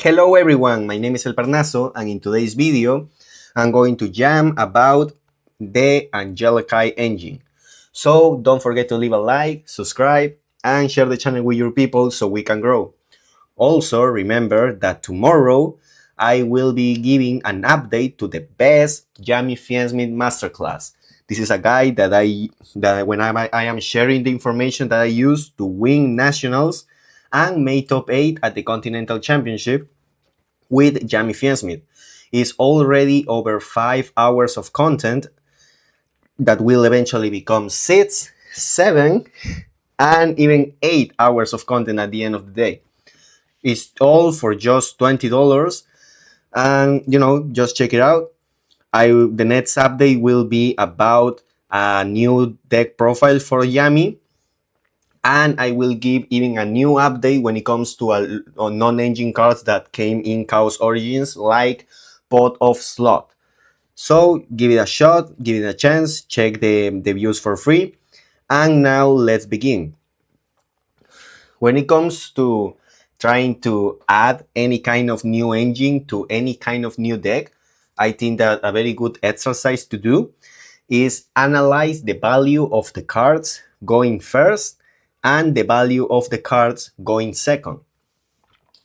Hello everyone, my name is El Parnaso, and in today's video I'm going to jam about the Angelechy engine. So don't forget to leave a like, subscribe, and share the channel with your people so we can grow. Also remember that tomorrow I will be giving an update to the best Jammy Fiensmith masterclass. This is a guide that when I am sharing the information that I use to win nationals and made top 8 at the Continental Championship with Jamie Fiensmith. It's already over 5 hours of content that will eventually become 6, 7, and even 8 hours of content at the end of the day. It's all for just $20, and just check it out. The next update will be about a new deck profile for Yami, and I will give even a new update when it comes to non-engine cards that came in Chaos Origins, like Pot of Slot. So give it a shot, give it a chance, check the views for free, and now let's begin. When it comes to trying to add any kind of new engine to any kind of new deck, I think that a very good exercise to do is analyze the value of the cards going first and the value of the cards going second.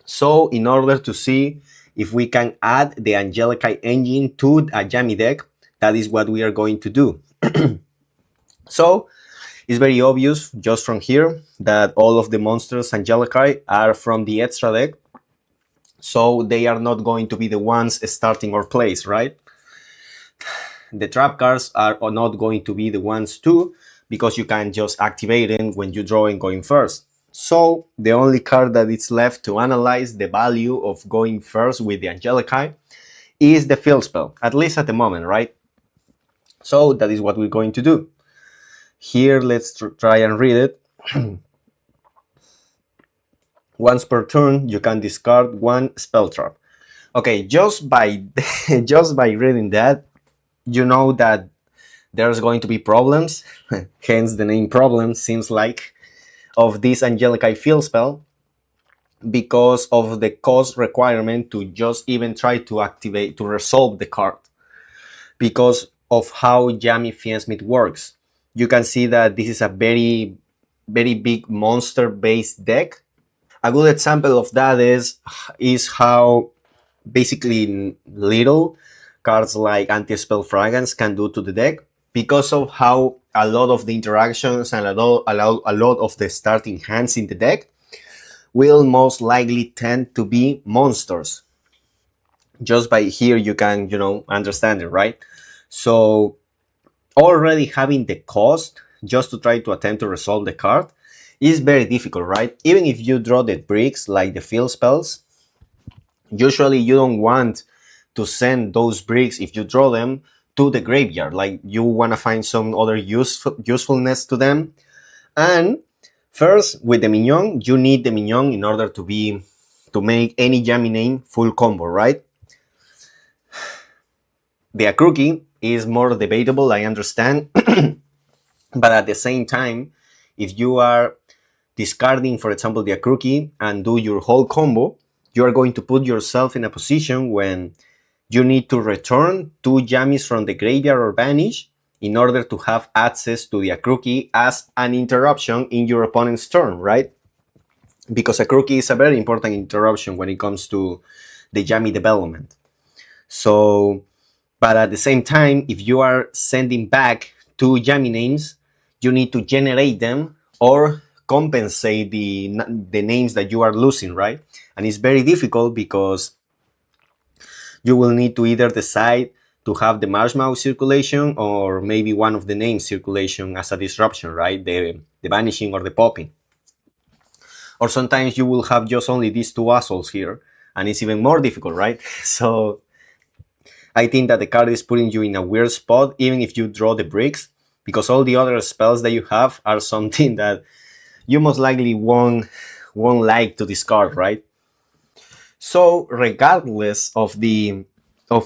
So in order to see if we can add the Angelechy engine to a Jammy deck, that is what we are going to do. So it's very obvious just from here that all of the monsters Angelechy are from the extra deck, so they are not going to be the ones starting our plays, right? The trap cards are not going to be the ones too, because you can just activate them when you draw and going first. So the only card that is left to analyze the value of going first with the Angelechy is the field spell, at least at the moment, right? So that is what we're going to do. Here, let's try and read it. Once per turn, you can discard one spell trap. Okay, just by just by reading that, you know that there's going to be problems, hence the name problem seems like, of this Angelechy field spell, because of the cost requirement to just even try to activate, to resolve the card, because of how Jammy Fiensmith works. You can see that this is a very big monster based deck. A good example of that is how basically little cards like Anti-Spell Fragrance can do to the deck, because of how a lot of the interactions and a lot of the starting hands in the deck will most likely tend to be monsters. Just by here you can understand it, right? So already having the cost just to try to attempt to resolve the card is very difficult, right? Even if you draw the bricks like the field spells, usually you don't want to send those bricks, if you draw them, to the graveyard. Like, you want to find some other usefulness to them. And first, with the minion, you need the minion in order to make any Jammy name full combo, right? The Akruki is more debatable, I understand. But at the same time, if you are discarding, for example, the Akruki and do your whole combo, you are going to put yourself in a position when you need to return 2 Jammies from the graveyard or banish in order to have access to the Akruki as an interruption in your opponent's turn, right? Because Akruki is a very important interruption when it comes to the Jammy development. So, but at the same time, if you are sending back 2 Jammy names, you need to generate them or compensate the names that you are losing, right? And it's very difficult because you will need to either decide to have the marshmallow circulation or maybe one of the names circulation as a disruption, right? The vanishing or the popping. Or sometimes you will have just only these 2 assholes here, and it's even more difficult, right? So I think that the card is putting you in a weird spot, even if you draw the bricks, because all the other spells that you have are something that you most likely won't like to discard, right? So regardless of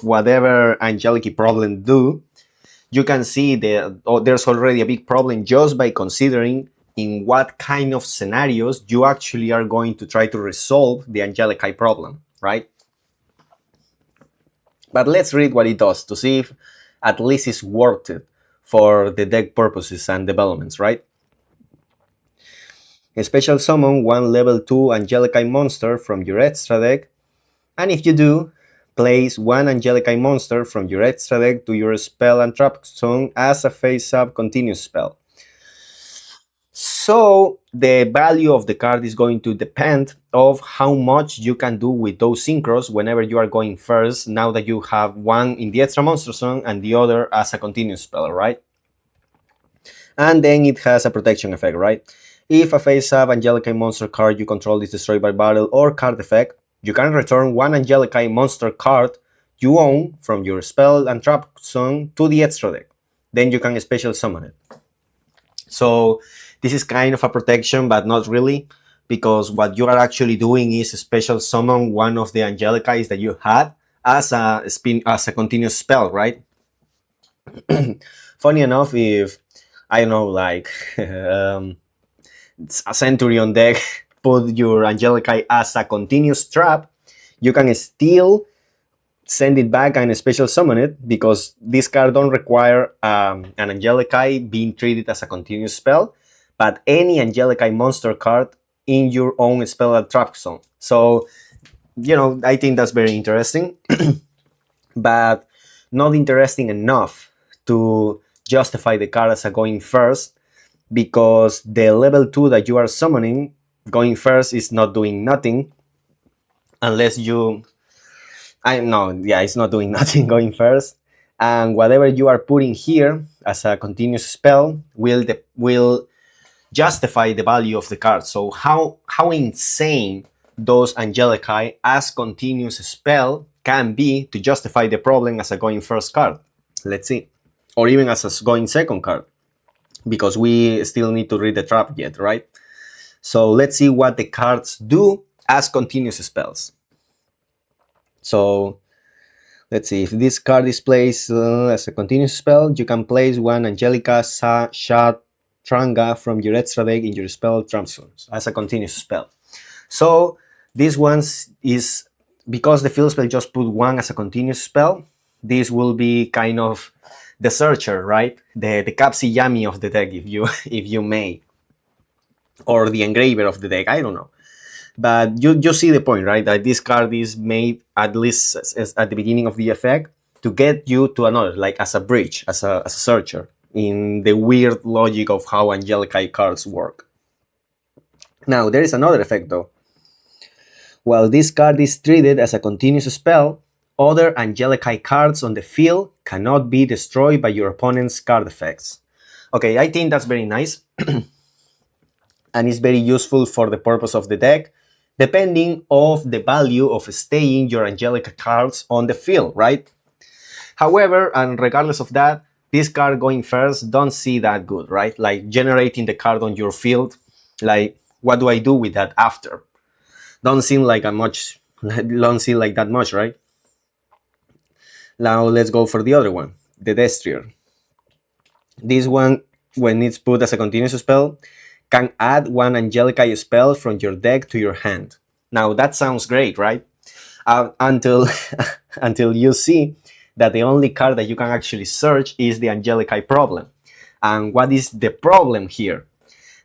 whatever Angelechy problem do, you can see that there's already a big problem just by considering in what kind of scenarios you actually are going to try to resolve the Angelechy problem. right? But let's read what it does to see if at least it's worth it for the deck purposes and developments, right? A special summon one level 2 Angelechy monster from your extra deck, and if you do, place one Angelechy monster from your extra deck to your spell and trap zone as a face-up continuous spell. So the value of the card is going to depend of how much you can do with those synchros whenever you are going first, now that you have one in the extra monster zone and the other as a continuous spell, right? And then it has a protection effect, right? If a face-up Angelechy monster card you control is destroyed by battle or card effect, you can return one Angelechy monster card you own from your spell and trap zone to the extra deck. Then you can special summon it. So this is kind of a protection, but not really, because what you are actually doing is special summon one of the Angelichys that you had as a continuous spell, right? Funny enough, if I don't know, like a Centurion deck put your Angelechy as a continuous trap, you can still send it back and special summon it, because this card don't require an Angelechy being treated as a continuous spell, but any Angelechy monster card in your own spell and trap zone. So, I think that's very interesting, but not interesting enough to justify the card as a going first, because the level 2 that you are summoning going first is not doing nothing unless you... I know, yeah, it's not doing nothing going first. And whatever you are putting here as a continuous spell will justify the value of the card. So how insane those Angelechy as continuous spell can be to justify the problem as a going first card. Let's see. Or even as a going second card, because we still need to read the trap yet, right? So let's see what the cards do as continuous spells. So let's see, if this card is placed as a continuous spell, you can place one Angelica Shat Tranga from your extra deck in your spell transforms as a continuous spell. So this one is, because the field spell just put one as a continuous spell, this will be kind of the searcher, right? The Capsiyami of the deck, if you may, or the engraver of the deck, I don't know. But you see the point, right? That this card is made, at least as at the beginning of the effect, to get you to another, like as a bridge, as a searcher, in the weird logic of how Angelechy cards work. Now, there is another effect though. While this card is treated as a continuous spell, other Angelechy cards on the field cannot be destroyed by your opponent's card effects. Okay, I think that's very nice. And it's very useful for the purpose of the deck, depending of the value of staying your Angelica cards on the field, right? However, and regardless of that, this card going first don't see that good, right? Like generating the card on your field, like what do I do with that after? Don't seem like that much, right? Now let's go for the other one, the Destrier. This one, when it's put as a continuous spell, can add one Angelechy spell from your deck to your hand. Now that sounds great, right? Until until you see that the only card that you can actually search is the Angelechy problem. And what is the problem here?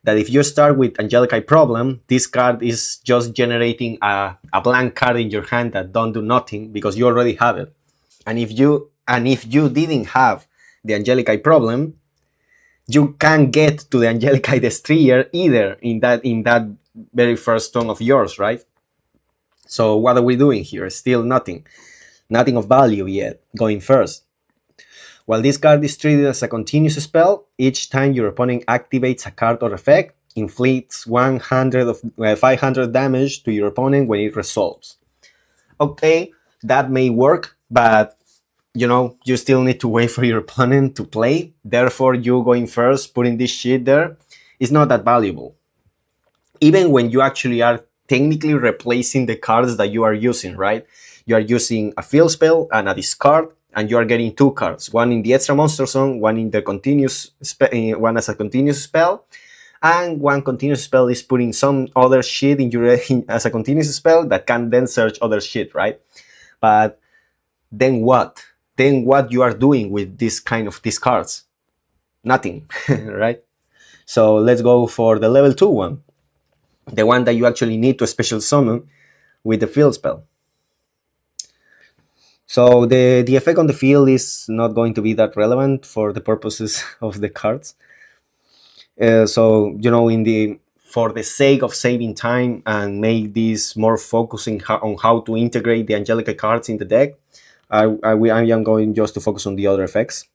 That if you start with Angelechy problem, this card is just generating a blank card in your hand that don't do nothing because you already have it. And if you didn't have the Angelechy problem, you can't get to the Angelechy Destroyer either in that very first turn of yours, right? So what are we doing here? Still nothing of value yet, going first. While this card is treated as a continuous spell, each time your opponent activates a card or effect, inflicts 500 damage to your opponent when it resolves. Okay, that may work, but you still need to wait for your opponent to play. Therefore, you going first, putting this shit there, is not that valuable. Even when you actually are technically replacing the cards that you are using, right? You are using a field spell and a discard, and you are getting two cards, one in the extra monster zone, one in the continuous one as a continuous spell, and one continuous spell is putting some other shit in your as a continuous spell that can then search other shit, right? But then what? Then what you are doing with this kind of discards? Nothing, right? So let's go for the level 2 one, the one that you actually need to special summon with the field spell. So the effect on the field is not going to be that relevant for the purposes of the cards. So in the for the sake of saving time and make this more focusing on how to integrate the Angelechy cards in the deck, I am going just to focus on the other effects.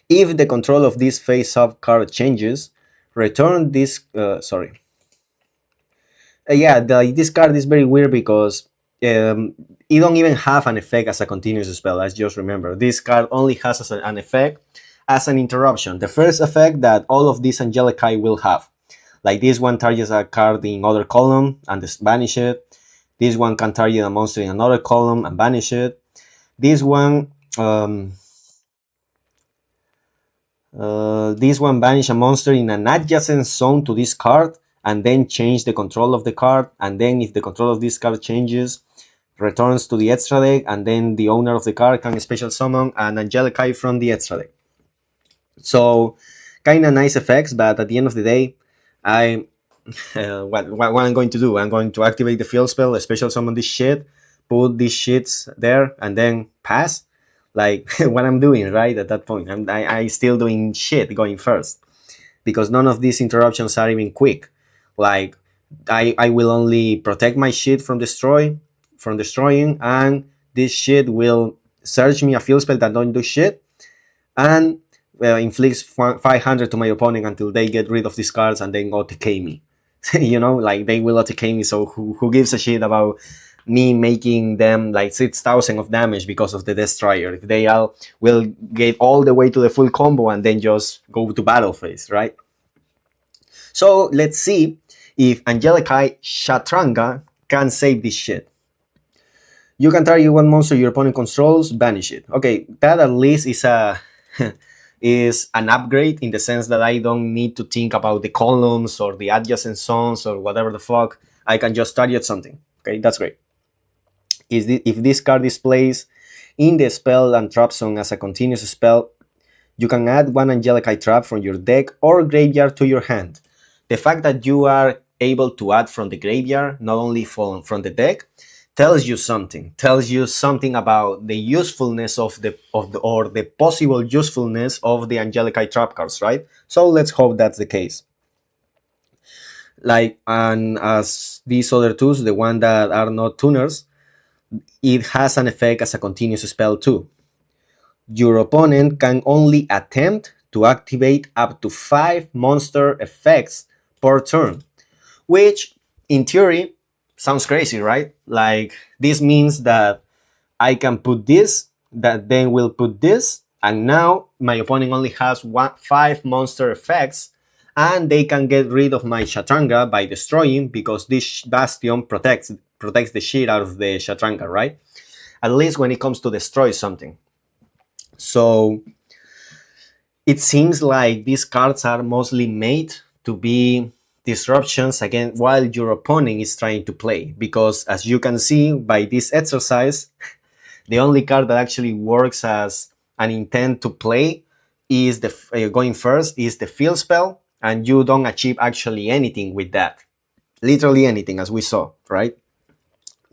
If the control of this face-up card changes, return this. Yeah, this card is very weird because it don't even have an effect as a continuous spell. I just remember this card only has as an effect as an interruption. The first effect that all of these Angelechy will have, like this one targets a card in other column and banish it. This one can target a monster in another column and banish it. This one. This one banish a monster in an adjacent zone to this card and then change the control of the card, and then if the control of this card changes, returns to the extra deck, and then the owner of the card can special summon an Angelechy from the extra deck. So kind of nice effects, but at the end of the day, what I'm going to do, I'm going to activate the field spell, special summon this shit, put these shits there, and then pass. Like what I'm doing, right? At that point, I still doing shit going first, because none of these interruptions are even quick. Like I will only protect my shit from destroying, and this shit will search me a field spell that don't do shit, and inflicts 500 to my opponent until they get rid of these cards and then OTK me. Like they will OTK me, so who gives a shit about me making them like 6,000 of damage because of the Destroyer, if they all will get all the way to the full combo and then just go to battle phase, right? So let's see if Angelechy Shatranga can save this shit. You can target one monster your opponent controls, banish it. Okay, that at least is a is an upgrade in the sense that I don't need to think about the columns or the adjacent zones or whatever the fuck. I can just target something. Okay, that's great. If this card is placed in the spell and trap zone as a continuous spell, you can add one Angelechy trap from your deck or graveyard to your hand. The fact that you are able to add from the graveyard, not only from the deck, tells you something. Tells you something about the usefulness or the possible usefulness of the Angelechy trap cards, right? So let's hope that's the case. Like, and as these other tools, the one that are not tuners, it has an effect as a continuous spell too. Your opponent can only attempt to activate up to 5 monster effects per turn, which in theory sounds crazy, right? Like this means that I can put this, that then will put this, and now my opponent only has 5 monster effects, and they can get rid of my Shatranga by destroying, because this Bastion protects the shit out of the Shatranga, right? At least when it comes to destroy something. So it seems like these cards are mostly made to be disruptions again while your opponent is trying to play, because as you can see by this exercise, the only card that actually works as an intent to play is the going first is the field spell, and you don't achieve actually anything with that, literally anything, as we saw, right?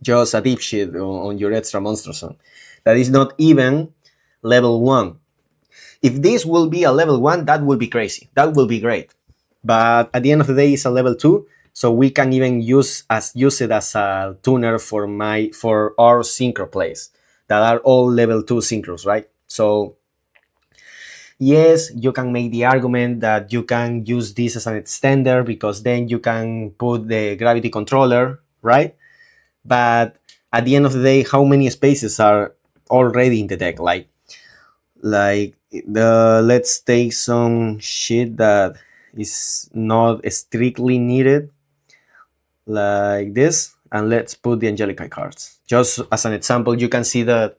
Just a deep shit on your extra monster zone that is not even level 1. If this will be a level 1, that will be crazy, that will be great, but at the end of the day it's a level 2, so we can even use it as a tuner for our synchro plays that are all level 2 synchros, right? So yes, you can make the argument that you can use this as an extender, because then you can put the gravity controller, right? But at the end of the day, how many spaces are already in the deck? Like let's take some shit that is not strictly needed, like this, and let's put the Angelechy cards. Just as an example, you can see that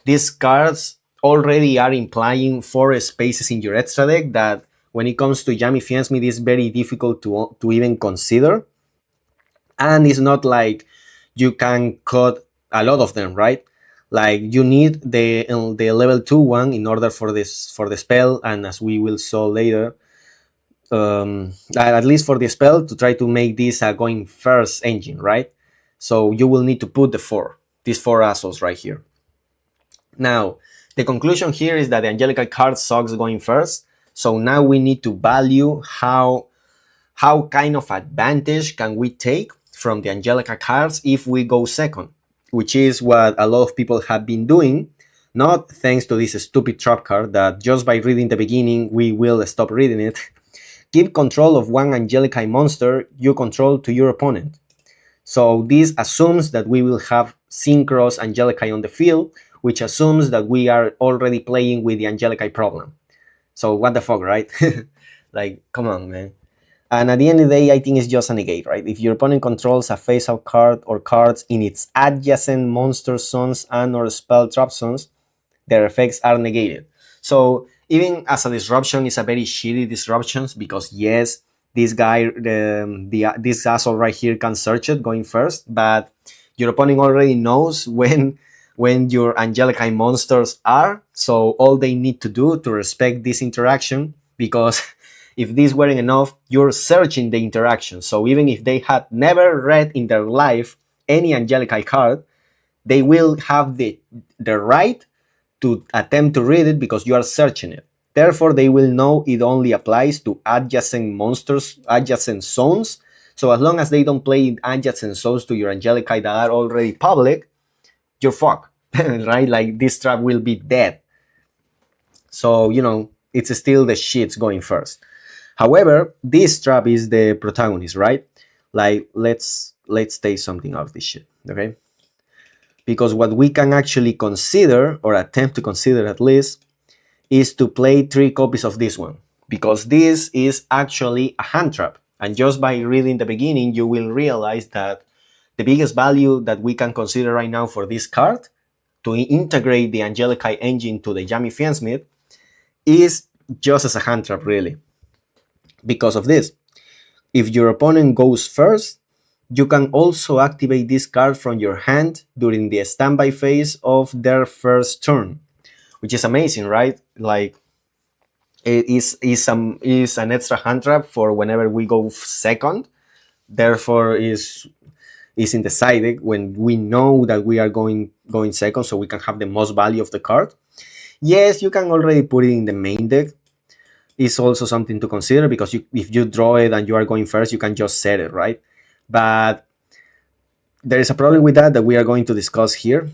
these cards already are implying 4 spaces in your extra deck that when it comes to Yami Fiancme, it's very difficult to even consider. And it's not like you can cut a lot of them, right? Like you need the level 2 one in order for the spell, and as we will saw later, at least for the spell, to try to make this a going first engine, right? So you will need to put these four assholes right here. Now, the conclusion here is that the Angelica card sucks going first. So now we need to value how kind of advantage can we take from the Angelica cards if we go second, which is what a lot of people have been doing, not thanks to this stupid trap card that just by reading the beginning, we will stop reading it. Give control of one Angelechy monster you control to your opponent. So this assumes that we will have Synchros Angelechy on the field, which assumes that we are already playing with the Angelechy problem. So what the fuck, right? Like, come on, man. And at the end of the day, I think it's just a negate, right? If your opponent controls a face-out card or cards in its adjacent monster zones and or spell trap zones, their effects are negated. So even as a disruption, it's a very shitty disruption because yes, this guy, this asshole right here can search it going first, but your opponent already knows when your Angelechy monsters are, so all they need to do to respect this interaction, because if this weren't enough, you're searching the interaction. So even if they had never read in their life any Angelechy card, they will have the right to attempt to read it because you are searching it. Therefore, they will know it only applies to adjacent monsters, adjacent zones. So as long as they don't play adjacent zones to your Angelechy that are already public, you're fucked, right? Like this trap will be dead. So, it's still the shits going first. However, this trap is the protagonist, right? Like, let's take something out of this shit, okay? Because what we can actually consider, or attempt to consider at least, is to play 3 copies of this one. Because this is actually a hand trap. And just by reading the beginning, you will realize that the biggest value that we can consider right now for this card, to integrate the Angelechy engine to the Yami Fiancme, is just as a hand trap, really. Because of this, if your opponent goes first, you can also activate this card from your hand during the standby phase of their first turn, which is amazing, right? Like, it is an extra hand trap for whenever we go second. Therefore, is in the side deck when we know that we are going second, so we can have the most value of the card. Yes, you can already put it in the main deck. It's also something to consider because if you draw it and you are going first, you can just set it, right? But there is a problem with that we are going to discuss here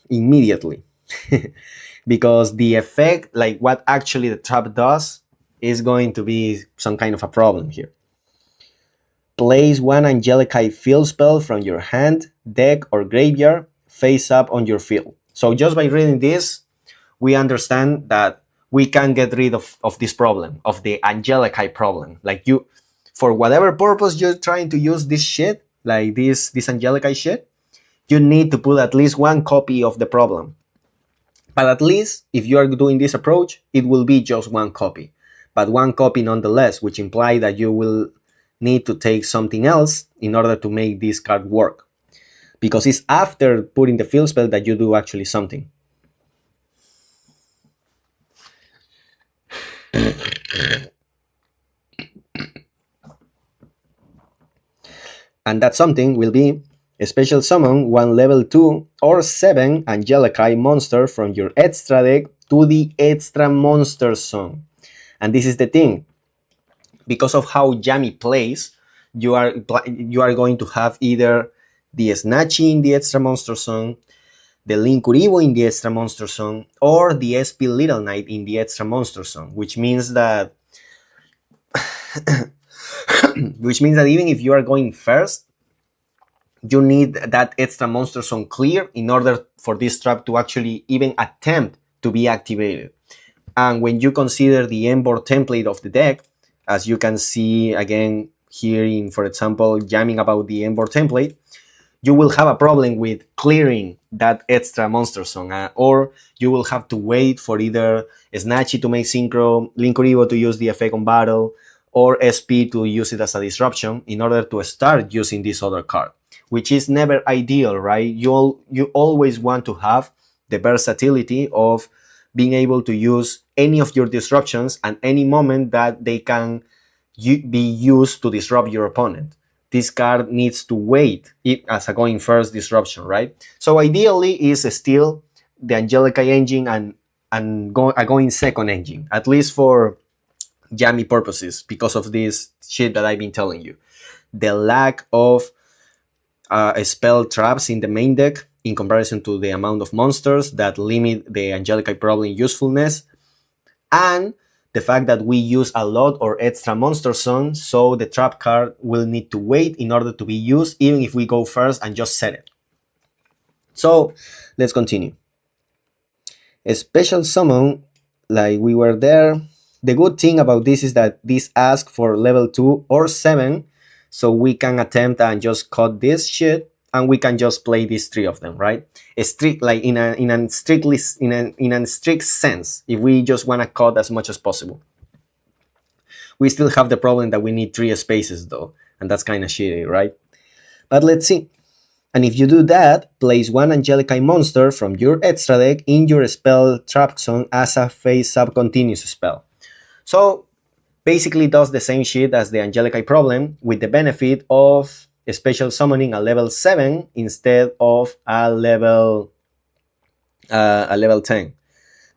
immediately. Because the effect, like what actually the trap does, is going to be some kind of a problem here. Place one Angelechy field spell from your hand, deck, or graveyard face up on your field. So just by reading this, we understand that we can get rid of this problem, of the Angelechy problem. Like you, for whatever purpose you're trying to use this shit, like this Angelechy shit, you need to put at least 1 copy of the problem. But at least if you are doing this approach, it will be just 1 copy. But 1 copy nonetheless, which implies that you will need to take something else in order to make this card work. Because it's after putting the field spell that you do actually something. And that something will be a special summon 1 level 2 or 7 Angelechy monster from your extra deck to the extra monster zone. And this is the thing. Because of how Yami plays, you are going to have either the Snatchy in the extra monster zone, the Linkuribo in the extra monster zone, or the SP Little Knight in the extra monster zone, which means that even if you are going first, you need that extra monster zone clear in order for this trap to actually even attempt to be activated. And when you consider the Embor template of the deck, as you can see again here in, for example, jamming about the Embor template, you will have a problem with clearing that extra monster zone, or you will have to wait for either Snatchy to make synchro, Linkuribo to use the effect on battle, or SP to use it as a disruption in order to start using this other card, which is never ideal, right? You always want to have the versatility of being able to use any of your disruptions at any moment that they can be used to disrupt your opponent. This card needs to wait as a going first disruption, right? So ideally is still the Angelechy engine and a going second engine, at least for jammy purposes, because of this shit that I've been telling you. The lack of spell traps in the main deck in comparison to the amount of monsters that limit the Angelechy problem usefulness, and the fact that we use a lot or extra monster zone, so the trap card will need to wait in order to be used, even if we go first and just set it. So let's continue. A special summon, like we were there. The good thing about this is that this asks for level 2 or 7, so we can attempt and just cut this shit, and we can just play these three of them, right? A strict, like in a strict sense, if we just want to cut as much as possible. We still have the problem that we need 3 spaces though, and that's kind of shitty, right? But let's see. And if you do that, place one Angelechy monster from your extra deck in your spell trap zone as a face-up continuous spell. So basically does the same shit as the Angelechy problem, with the benefit of special summoning a level 7 instead of a level 10.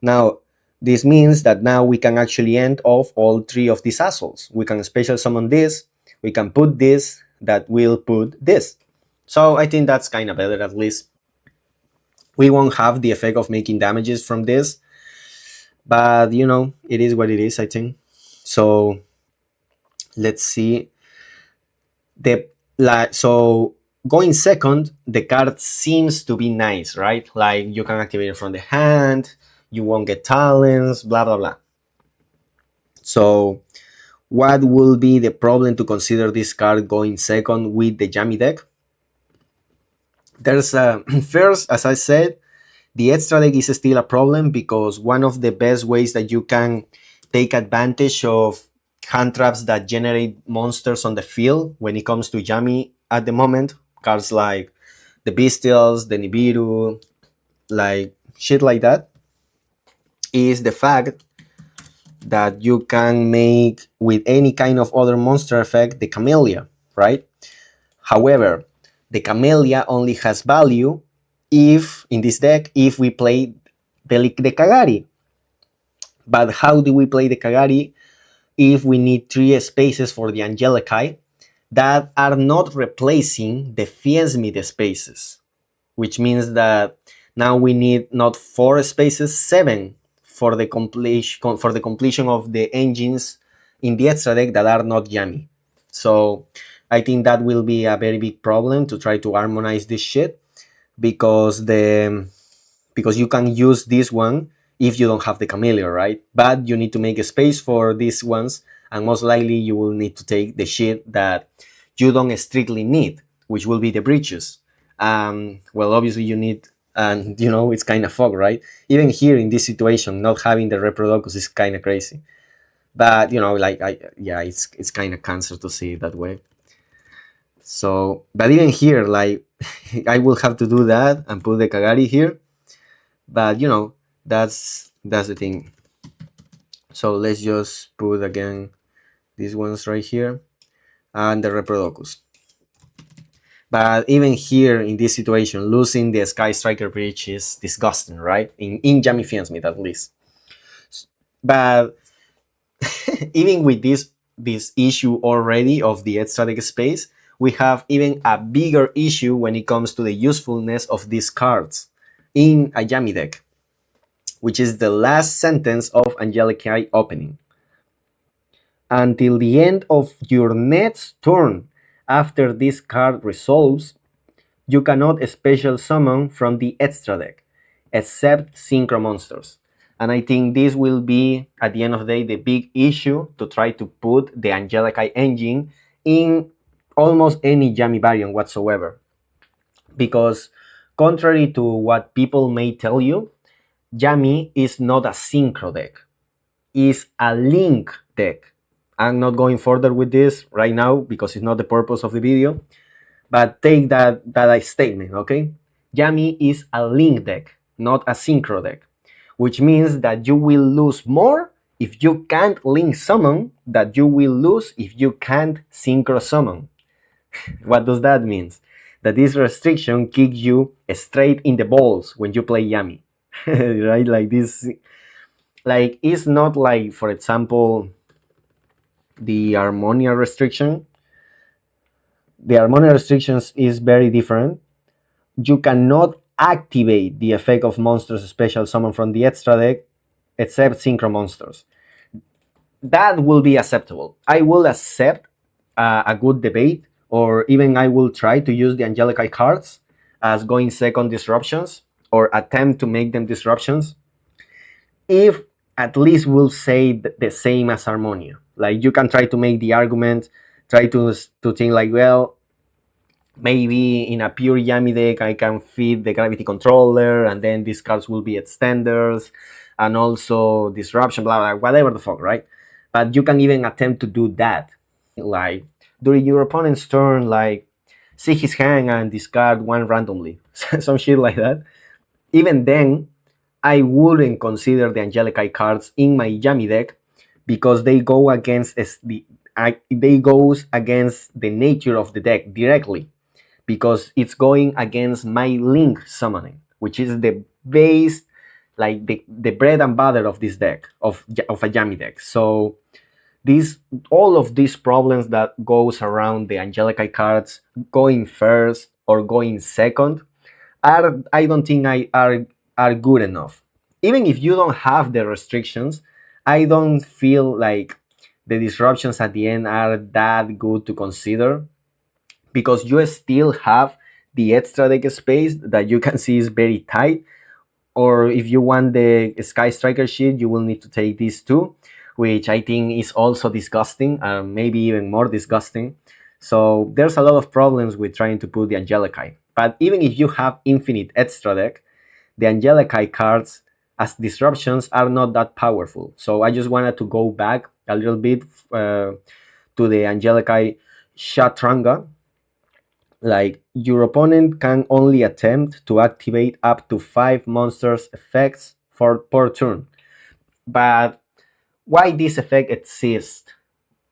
Now, this means that now we can actually end off all 3 of these assholes. We can special summon this, we can put this, that will put this. So I think that's kind of better. At least we won't have the effect of making damages from this, but you know, it is what it is, I think. So let's see. So going second, the card seems to be nice, right? Like you can activate it from the hand, you won't get talents, blah blah blah. So what will be the problem to consider this card going second with the Jammy deck? There's first, as I said, the extra deck is still a problem, because one of the best ways that you can take advantage of hand traps that generate monsters on the field when it comes to Jammy at the moment, cards like the Bestials, the Nibiru, like shit like that, is the fact that you can make with any kind of other monster effect the Camellia, right? However, the Camellia only has value if, in this deck, if we play the Kagari. But how do we play the Kagari if we need 3 spaces for the Angelechy that are not replacing the Fiesmid spaces? Which means that now we need not 4 spaces, 7 for the completion of the engines in the extra deck that are not Yami. So I think that will be a very big problem to try to harmonize this shit, because you can use this one if you don't have the Camellia, right? But you need to make a space for these ones, and most likely you will need to take the shit that you don't strictly need, which will be the breaches. Well, obviously you need, and you know, it's kind of fucked, right? Even here in this situation, not having the Reproducus is kind of crazy. But you know, like it's kind of cancer to see it that way. So, but even here, like I will have to do that and put the Kagari here. But you know, that's the thing. So let's just put again these ones right here and the Reproducus. But even here in this situation, losing the Sky Striker Bridge is disgusting, right? In Jammy Fiensmith at least. But even with this issue already of the extra deck space, we have even a bigger issue when it comes to the usefulness of these cards in a Jammy deck, which is the last sentence of Angelechy opening. Until the end of your next turn after this card resolves, you cannot special summon from the extra deck, except synchro monsters. And I think this will be, at the end of the day, the big issue to try to put the Angelechy engine in almost any Jammy variant whatsoever. because contrary to what people may tell you, Yami is not a synchro deck, is a link deck. I'm not going further with this right now because it's not the purpose of the video, but take that statement, okay? Yami is a link deck, not a synchro deck, which means that you will lose more if you can't link summon that you will lose if you can't synchro summon. What does that mean? That this restriction kicks you straight in the balls when you play Yami. Right? Like this, like it's not like, for example, the Harmonia restriction. The Harmonia restrictions is very different. You cannot activate the effect of monsters special summon from the extra deck except synchro monsters. That will be acceptable. I will accept a good debate, or even I will try to use the Angelechy cards as going second disruptions or attempt to make them disruptions if at least we'll say the same as Harmonia. Like you can try to make the argument, try to think like, well, maybe in a pure Yami deck I can feed the gravity controller and then these cards will be extenders and also disruption, blah blah, whatever the fuck, right? But you can even attempt to do that, like during your opponent's turn, like see his hand and discard one randomly, some shit like that. Even then, I wouldn't consider the Angelechy cards in my Yami deck because they go against they goes against the nature of the deck directly, because it's going against my link summoning, which is the base, like the bread and butter of this deck, of a Yami deck. So these, all of these problems that goes around the Angelechy cards going first or going second are, I don't think are good enough. Even if you don't have the restrictions, I don't feel like the disruptions at the end are that good to consider, because you still have the extra deck space that you can see is very tight. Or if you want the Sky Striker sheet, you will need to take these two, which I think is also disgusting, maybe even more disgusting. So there's a lot of problems with trying to put the Angelechy. But even if you have infinite extra deck, the Angelechy cards as disruptions are not that powerful. So I just wanted to go back a little bit to the Angelechy Shatranga. Like, your opponent can only attempt to activate up to 5 monsters effects per turn. But why this effect exists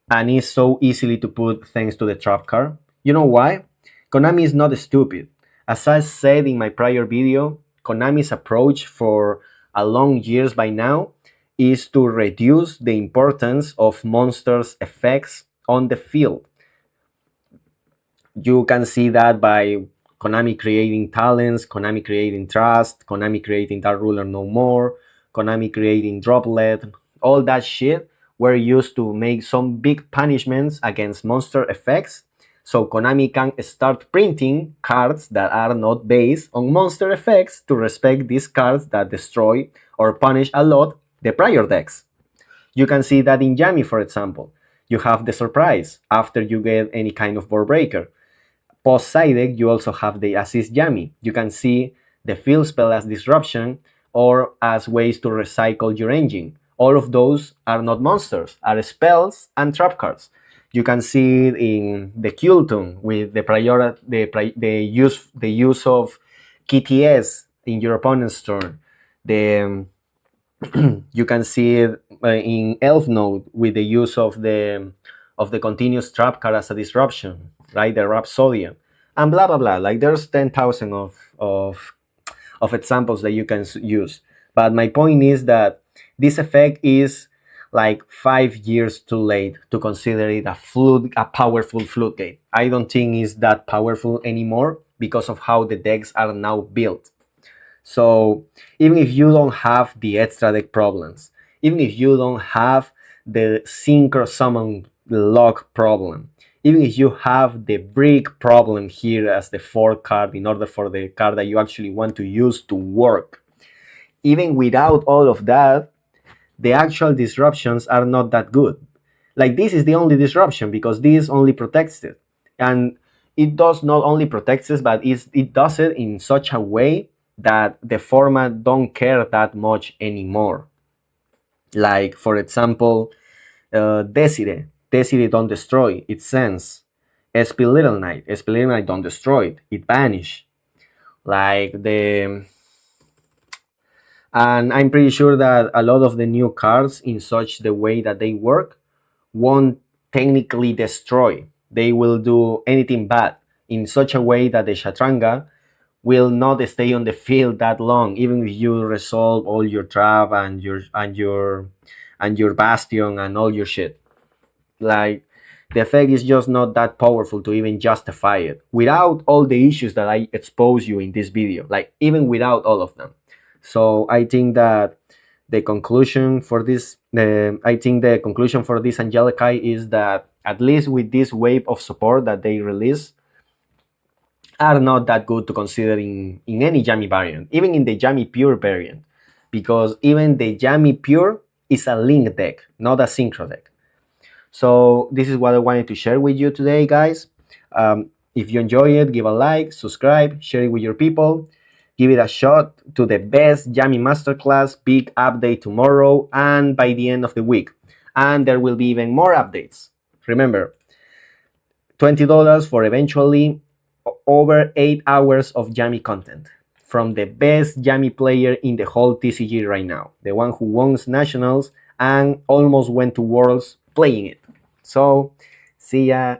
and is so easily to put thanks to the trap card? You know why? Konami is not stupid. As I said in my prior video, Konami's approach for a long years by now is to reduce the importance of monsters' effects on the field. You can see that by Konami creating talents, Konami creating trust, Konami creating Dark Ruler No More, Konami creating Droplet. All that shit were used to make some big punishments against monster effects, so Konami can start printing cards that are not based on monster effects to respect these cards that destroy or punish a lot the prior decks. You can see that in Yami, for example. You have the surprise after you get any kind of board breaker. Post side deck, you also have the assist Yami. You can see the field spell as disruption or as ways to recycle your engine. All of those are not monsters, are spells and trap cards. You can see it in the Kultun with the use of KTS in your opponent's turn. You can see it in Elf Node with the use of the continuous trap card as a disruption, right? The Rhapsodian, and blah blah blah. Like, there's 10,000 of examples that you can use. But my point is that this effect is like 5 years too late to consider it a powerful floodgate. I don't think it's that powerful anymore because of how the decks are now built. So even if you don't have the extra deck problems, even if you don't have the synchro summon lock problem, even if you have the brick problem here as the fourth card in order for the card that you actually want to use to work, even without all of that, the actual disruptions are not that good. Like, this is the only disruption because this only protects it. And it does not only protects us, but it does it in such a way that the format don't care that much anymore. Like, for example, Desire don't destroy, it sends. SP Little Knight don't destroy it, it vanish. Like the And I'm pretty sure that a lot of the new cards, in such the way that they work, won't technically destroy. They will do anything bad in such a way that the Shatranga will not stay on the field that long, even if you resolve all your trap and your bastion and all your shit. Like, the effect is just not that powerful to even justify it without all the issues that I expose you in this video, like even without all of them. So I think that the conclusion for this Angelechy is that, at least with this wave of support that they release, are not that good to consider in any Yami variant, even in the Yami Pure variant, because even the Yami Pure is a link deck, not a synchro deck. So this is what I wanted to share with you today, guys. If you enjoy it, give a like, subscribe, share it with your people. Give it a shot to the best Yami Masterclass. Big update tomorrow and by the end of the week. And there will be even more updates. Remember, $20 for eventually over 8 hours of Yami content from the best Yami player in the whole TCG right now. The one who won nationals and almost went to worlds playing it. So, see ya.